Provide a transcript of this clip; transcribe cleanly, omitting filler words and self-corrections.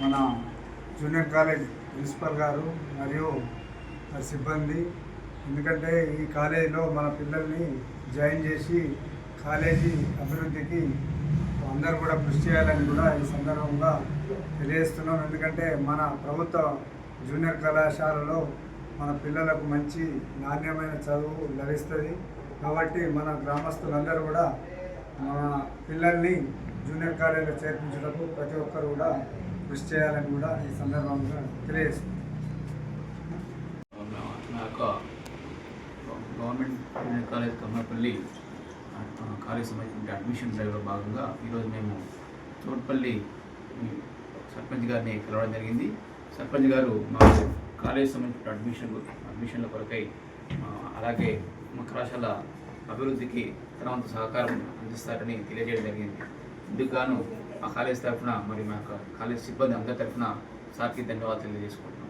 మన junior college principal గారు మరియు సిబ్బంది, ఎందుకంటే ఈ కాలేజీలో మన పిల్లల్ని జాయిన్ చేసి కాలేజీ అభివృద్ధికి అందరూ కూడా కృషి చేయాలని కూడా ఈ సందర్భంగా తెలియజేస్తున్నాం. ఎందుకంటే మన ప్రభుత్వ జూనియర్ కళాశాలలో మన పిల్లలకు మంచి నాణ్యమైన చదువు లభిస్తుంది. కాబట్టి మన గ్రామస్తులందరూ కూడా మన పిల్లల్ని జూనియర్ కాలేజీలో చేర్పించడానికి ప్రతి ఒక్కరు కూడా కృషి చేయాలని కూడా ఈ సందర్భంగా తెలియజేస్తున్నాం. Government junior college Kammapalli college సంబంధించిన అడ్మిషన్ డ్రైవ్లో భాగంగా ఈరోజు మేము చోట్పల్లి సర్పంచ్ గారిని కలవడం జరిగింది. సర్పంచ్ గారు మాకు కాలేజ్ సంబంధించిన అడ్మిషన్ల కొరకై అలాగే మా కళాశాల అభివృద్ధికి తన వంతు సహకారం అందిస్తారని తెలియజేయడం జరిగింది. ఇందుకు గాను మా కాలేజ్ తరఫున మరి మా కాలేజ్ సిబ్బంది అందరి తరఫున సార్కి ధన్యవాదాలు తెలియజేసుకుంటున్నాం.